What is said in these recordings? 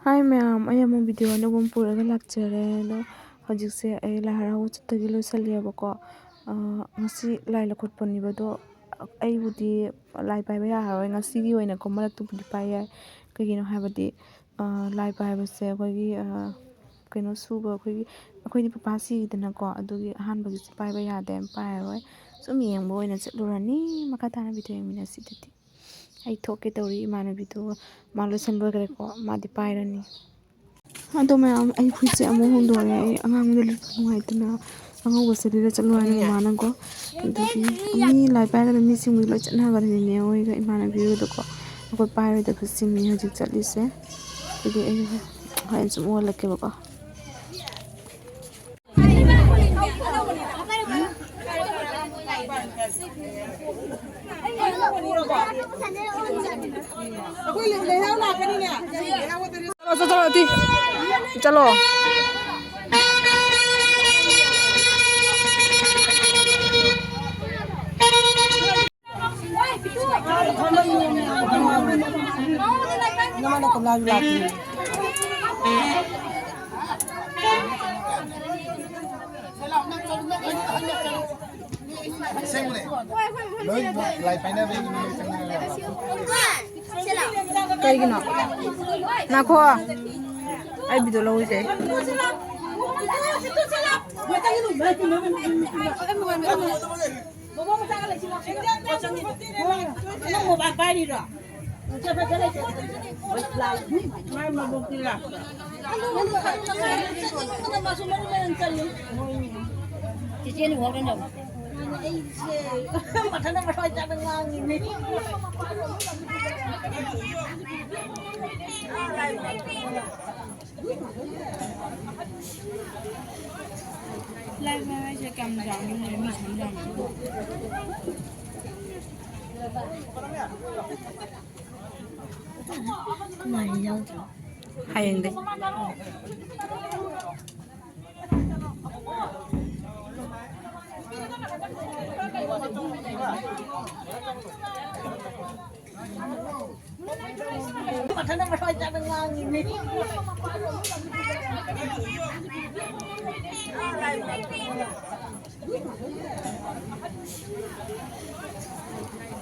ꯍꯥꯏ ꯃꯌꯥꯝ, ꯑꯩ ꯑꯃꯨꯛ ꯚꯤꯗꯤꯑꯣ ꯑꯅꯧꯕ ꯑꯃ ꯄꯨꯔꯒ ꯂꯥꯛꯆꯔꯦ ꯑꯗꯣ ꯍꯧꯖꯤꯛꯁꯦ ꯑꯩ ꯂꯥꯏ ꯍꯔꯥꯎꯕ ꯆꯠꯇꯒꯤ ꯂꯣꯏꯁꯜꯂꯦꯕꯀꯣ ꯉꯁꯤ ꯂꯥꯏ ꯂꯧꯈꯠꯄꯅꯦꯕ ꯑꯗꯣ ꯑꯩꯕꯨꯗꯤ ꯂꯥꯏ ꯄꯥꯏꯕ ꯌꯥꯔꯔꯣꯏ ꯉꯁꯤꯒꯤ ꯑꯣꯏꯅꯀꯣ ꯃꯔꯛꯇꯕꯨꯗꯤ ꯄꯥꯏ ꯌꯥꯏ ꯀꯩꯒꯤꯅꯣ ꯍꯥꯏꯕꯗꯤ ꯂꯥꯏ ꯄꯥꯏꯕꯁꯦ ꯑꯩꯈꯣꯏꯒꯤ ꯀꯩꯅꯣ ꯁꯨꯕ ꯑꯩꯈꯣꯏꯗꯤ ꯄꯄꯥ ꯁꯤꯈꯤꯗꯅꯀꯣ ꯑꯗꯨꯒꯤ ꯑꯍꯥꯟꯕꯒꯤꯁꯨ ꯄꯥꯏꯕ ꯌꯥꯗꯦ ꯄꯥꯏꯔꯔꯣꯏ ꯁꯨꯝ ꯌꯦꯡꯕ ꯑꯣꯏꯅ ꯆꯠꯂꯨꯔꯅꯤ ꯃꯈꯥ ꯇꯥꯅ ꯚꯤꯗꯤꯑꯣ ꯌꯦꯡꯃꯤꯟꯅꯁꯤ ꯑꯗꯨꯗꯤ ꯑꯩ ꯊꯣꯛꯀꯦ ꯇꯧꯔꯤ ꯏꯃꯥꯟꯅꯕꯤꯗꯨꯒ ꯃꯥ ꯂꯣꯏꯁꯟꯕ ꯂꯣꯏꯈ꯭ꯔꯦꯀꯣ ꯃꯥꯗꯤ ꯄꯥꯏꯔꯅꯤ ꯑꯗꯣ ꯃꯌꯥꯝ ꯑꯩ ꯐꯨꯔꯤꯠꯁꯦ ꯑꯃꯨꯛ ꯍꯣꯡꯗꯣꯛꯑꯦ ꯑꯩ ꯑꯉꯥꯡꯕꯗ ꯂꯤꯠꯄ ꯅꯨꯡꯉꯥꯏꯇꯅ ꯑꯉꯧꯕꯁꯦ ꯂꯤꯠꯂ ꯆꯠꯂꯨ ꯍꯥꯏꯅ ꯃꯃꯥꯅꯀꯣ ꯑꯗꯨꯒꯤ ꯃꯤ ꯂꯥꯏ ꯄꯥꯏꯔꯒꯅ ꯃꯤꯁꯤꯡꯕꯨꯗꯤ ꯂꯣꯏ ꯆꯠꯅꯈ꯭ꯔꯦ ꯅꯦꯅꯦ ꯍꯣꯏꯒ ꯏꯃꯥꯟꯅꯕꯤꯒꯗꯀꯣ ꯑꯩꯈꯣꯏ ꯄꯥꯏꯔꯣꯏꯗꯕ ꯁꯤꯡꯅꯤ ꯍꯧꯖꯤꯛ ꯆꯠꯂꯤꯁꯦ ꯑꯗꯨꯗꯤ ꯑꯩ ꯍꯣꯔꯦꯟ ꯁꯨꯝ ꯑꯣꯜꯂꯛꯀꯦꯕꯀꯣ चलो कईगिनो नाखो आई भिडियो लौजे लाइव में वैसे कम जाने में भी समझा नहीं जाओ हायंगे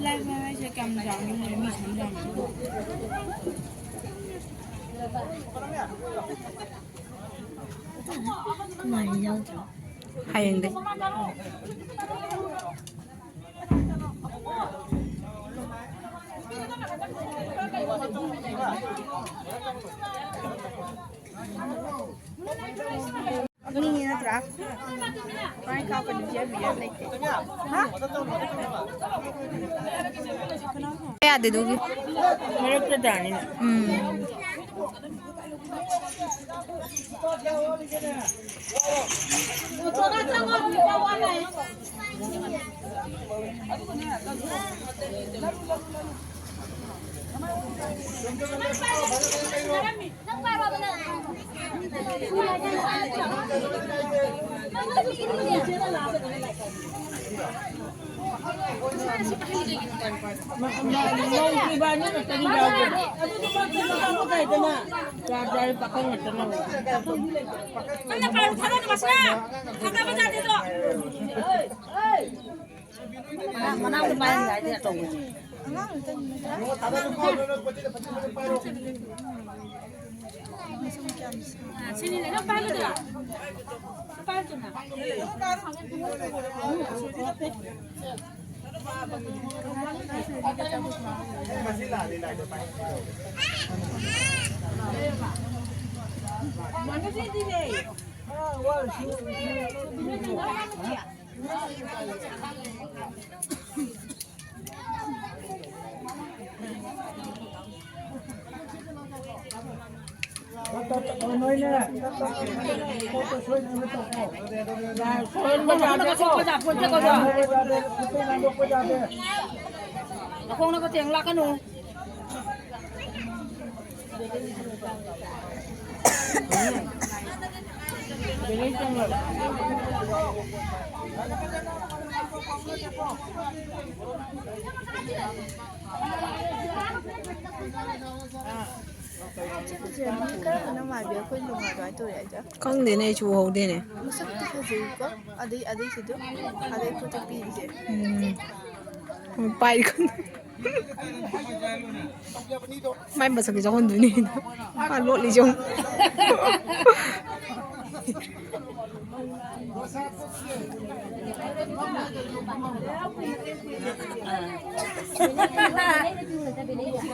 लाइव में वैसे कम जाने में भी समझा नहीं जाओ हायंगे Ini natra. Mai kau kan dia biar lagi. Hah? Ya deh dulu. Mereka pedani. Sini nak palu tu, palu tu nak. Mana sih ni? Không nó có tiếng lắc cái nụ. ꯀꯔꯝꯕꯅ ꯃꯥꯟꯕꯤ ꯑꯩꯈꯣꯏ ꯅꯨꯡꯉꯥꯏ ꯑꯗꯨꯃꯥꯏꯅ ꯇꯧꯔꯦ ꯑꯩꯖꯥ ꯈꯪꯗꯦꯅꯦ ꯑꯩꯁꯨ ꯎꯍꯧꯗꯦꯅꯦ ꯃꯁꯛꯇꯤ ꯐꯖꯩꯀꯣ ꯑꯗꯩꯁꯤꯗ ꯑꯗꯩ ꯈꯨꯠꯇ ꯄꯤꯔꯤꯁꯦ ꯄꯥꯏ ꯃꯥꯏ ꯃꯁꯛꯁꯦ ꯆꯥꯎꯍꯟꯗꯣꯏꯅꯤ ꯃꯥ ꯂꯣꯠꯂꯤꯁꯦ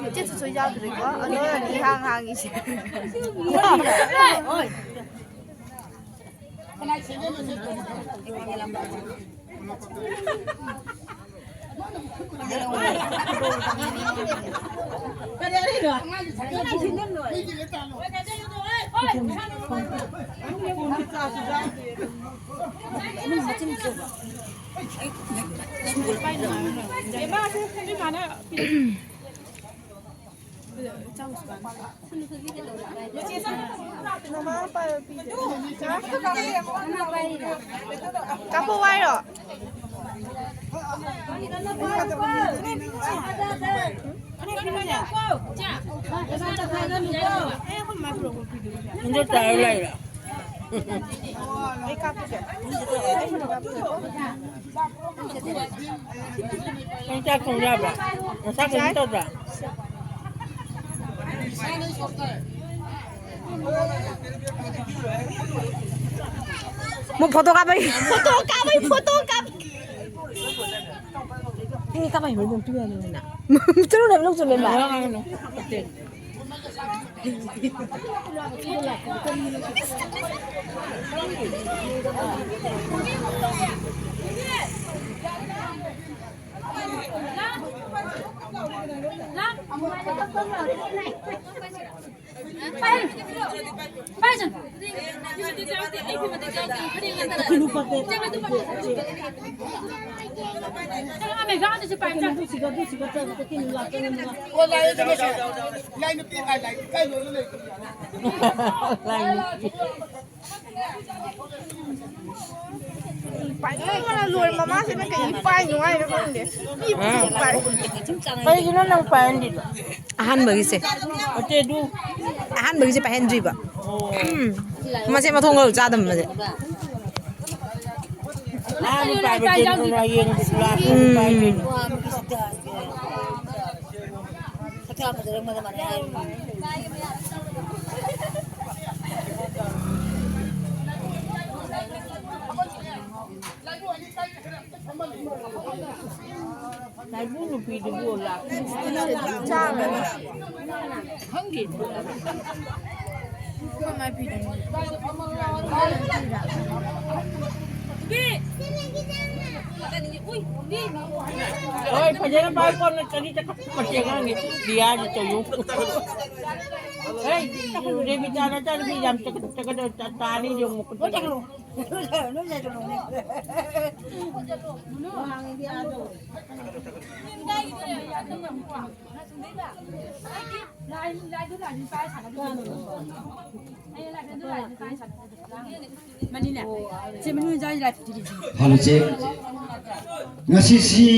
ꯏꯆꯦꯁꯨ ꯌꯥꯎꯗ꯭ꯔꯦꯀꯣ ꯑꯗꯨꯅ ꯏꯍꯥꯡ ꯍꯥꯡꯉꯤꯁꯦ Kapo wairo. Ini tahu lah ya. Ini tak kau apa? Masa kau itu dah. Mau foto kapan? Foto kapan? Ini kapan yang belum tuh ni nak? Terus dah belum sudah lah. Mana luar mama sih nak kayak ipai nyuai tu kan dia. Ipai. Pai kita nak pahen di. Ahan bagi sih. Oke du. Ahan bagi sih pahen juga. Masih mau thong kalau cadam masih. Ah, ni pahen di lagi yang di sebelah pahen. Sekarang ada mana-mana. Nai bulu pi di bola. Jangan. Hangin. Kau mai pi dan. Oi, pajaran balkon tadi cakap percaya ni. Dia aja tuyul. Hei, dia bicara tadi jam cakap tani dia mau ketemu. Halo cek, ngasi si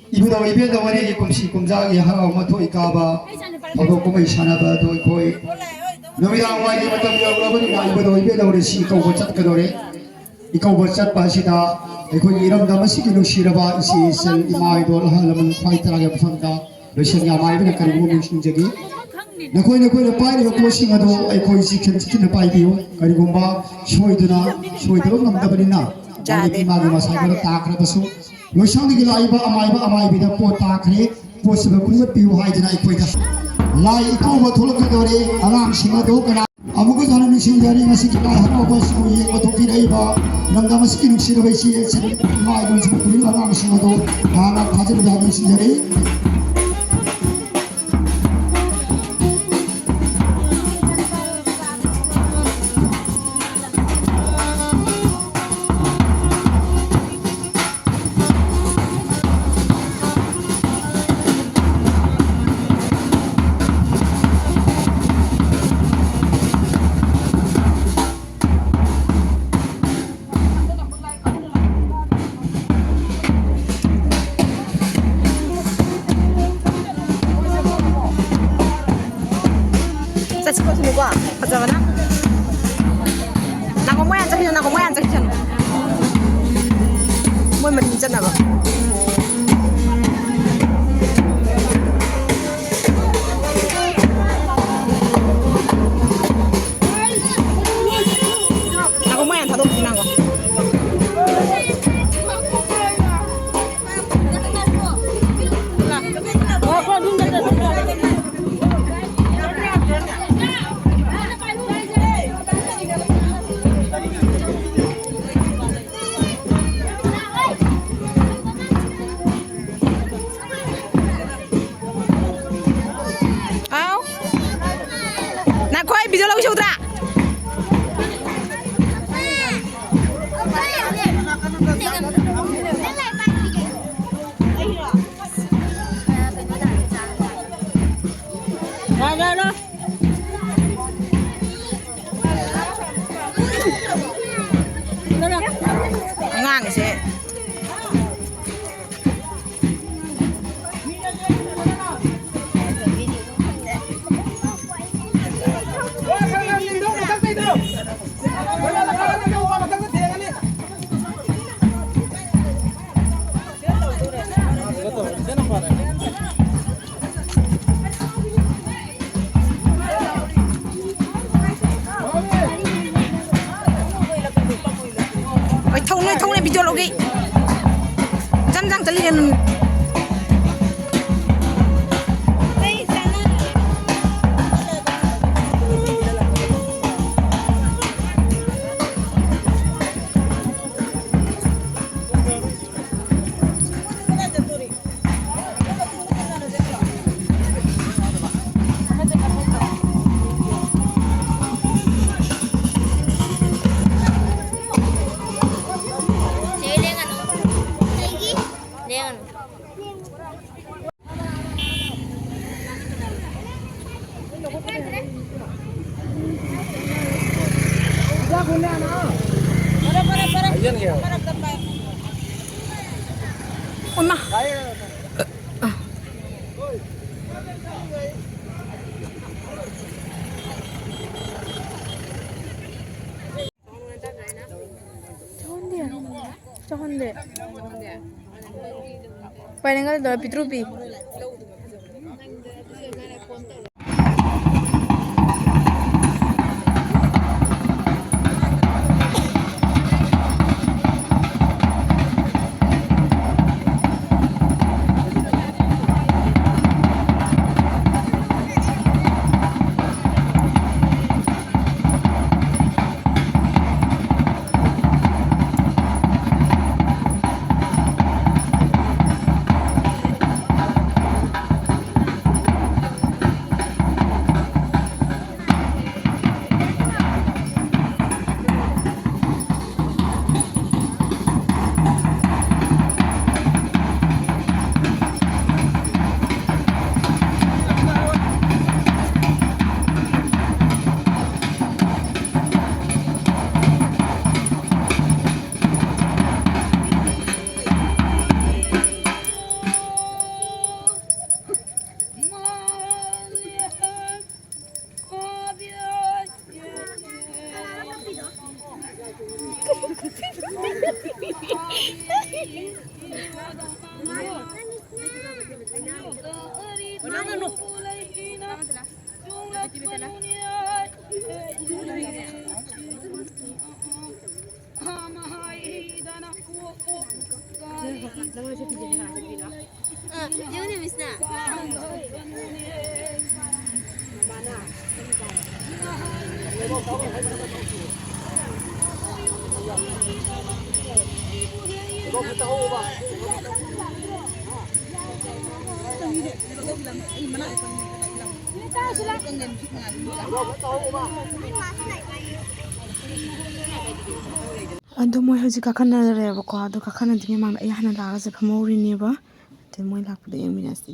ibu dawa ibu dawa ni kumsi kumjang ya hau matu ikaba, aku kumai sana ba tu ikoi. Nabi awal ni macam yang berapa ni ibu dawa ibu dawa si kau bacat kedore, ikau bacat pasida, ikoi iram dalam si kinu siraba isi sel imai dol halaman kuai teraga pesanda, lesan yang mai benar kari mungkin sini. Nakoi lepai ni posting ado ikoi si kena pai biu kari gomba shoi tu ngam dabani na. Jadi magi masalah kita takra basu. Losang di gila iba amai bida pot takre pot sebab kungut piu hai jena ikoi kas. Lai ikau betul kedore alam singa do kena. Amuku jalan ni sing dari masih kita harap bos mui betul tidak iba. Nangga masih kini sih lebai sih mai don sebab kungut alam singa do alam hajar jadi sing dari. 봐. 가져가나? 나고 뭐야 앉아 나고 뭐야 앉아 뭘 만지잖아 봐. 나고 뭐야 다 높이 나고. Video lagu Sutra. Dah. Ngang sih. Thông lên video lagi. Jangan terlihat. Una. Chonde. Palingan dola pitrupi. Ando moi hoji kakana re bako ado kakana dinge mang ai hana laga se phamori ne ba te moi lak pu de minas ti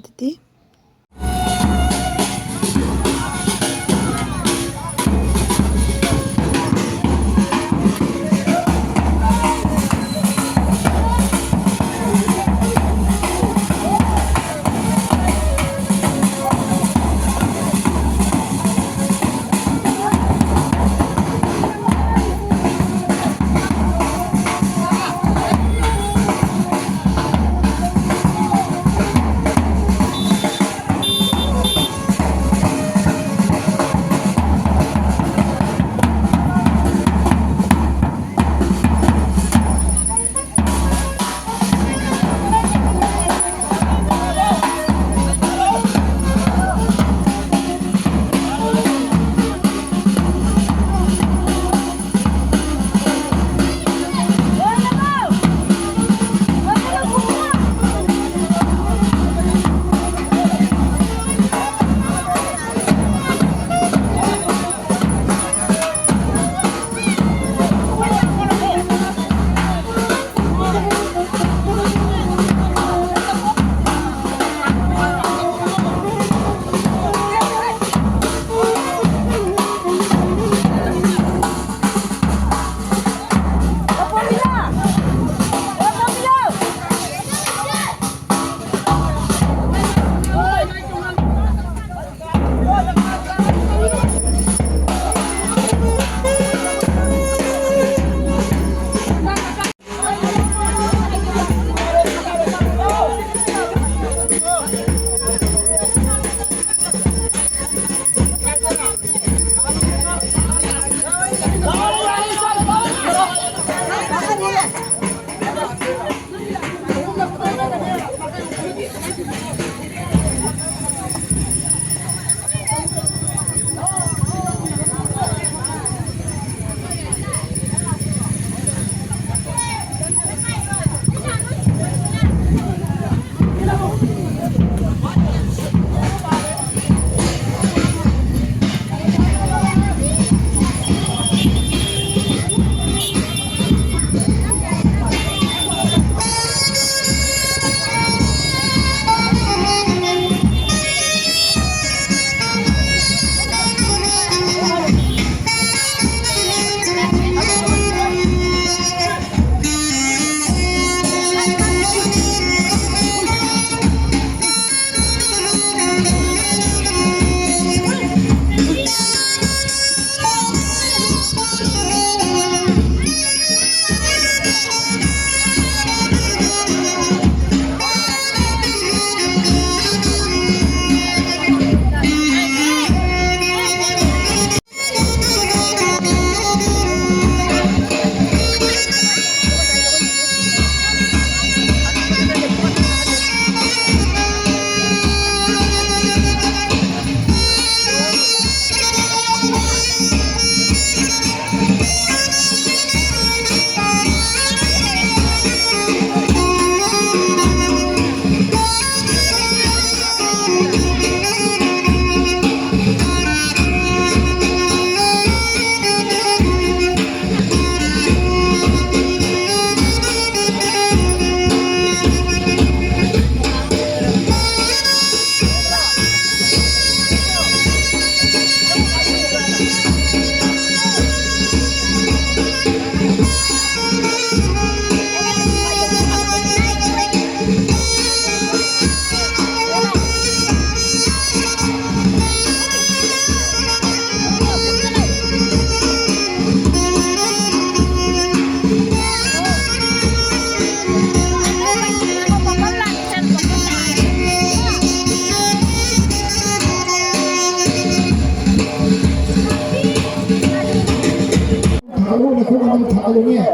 ꯊꯥꯒꯠꯂꯨꯅꯦ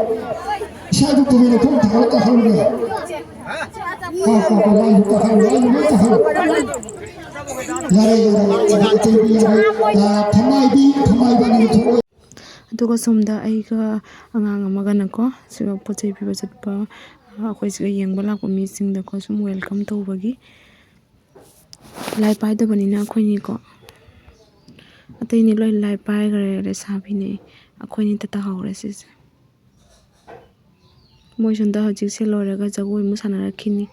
ꯏꯁꯥꯗꯨ ꯇꯨꯃꯤꯟꯅ ꯊꯣꯡ ꯊꯥꯒꯠꯂ ꯀꯥꯈꯠꯂꯨꯅꯦ ꯂꯥꯏꯗꯨ ꯀꯥꯈꯠꯂꯨ ꯂꯥꯏꯗꯨ ꯂꯣꯏ ꯀꯥꯈꯠꯂꯨ ꯌꯥꯔꯦ ꯌꯥꯔꯦ ꯑꯇꯩꯗꯤ ꯌꯥꯔꯦ ꯊꯝꯃꯥꯏꯕꯥꯅꯤ ꯊꯣꯛꯑꯣ ꯑꯗꯨꯒ ꯁꯣꯝꯗ ꯑꯩꯒ ꯑꯉꯥꯡ ꯑꯃꯒꯅꯀꯣ ꯁꯤꯒ ꯄꯣꯠ ꯆꯩ ꯄꯤꯕ ꯆꯠꯄ ꯑꯩꯈꯣꯏ ꯁꯤꯒ ꯌꯦꯡꯕ ꯂꯥꯛꯄ ꯃꯤꯁꯤꯡꯗꯀꯣ ꯁꯨꯝ ꯋꯦꯜꯀꯝ ꯇꯧꯕꯒꯤ ꯂꯥꯏ ꯄꯥꯏꯗꯕꯅꯤꯅ ꯑꯩꯈꯣꯏꯅꯤꯀꯣ ꯑꯇꯩꯅꯤ ꯂꯣꯏ ꯂꯥꯏ ꯄꯥꯏꯈ꯭ꯔꯦ ꯂꯩꯁꯥꯕꯤꯅꯦ ꯑꯩꯈꯣꯏꯅꯤꯇ ꯇꯥꯍꯧꯔꯦ ꯁꯤꯁꯦ ꯃꯣꯏ ꯁꯣꯝꯗ ꯍꯧꯖꯤꯛꯁꯦ ꯂꯣꯏꯔꯒ ꯖꯒꯣꯏ ꯑꯃꯨꯛ ꯁꯥꯟꯅꯔꯛꯈꯤꯅꯤ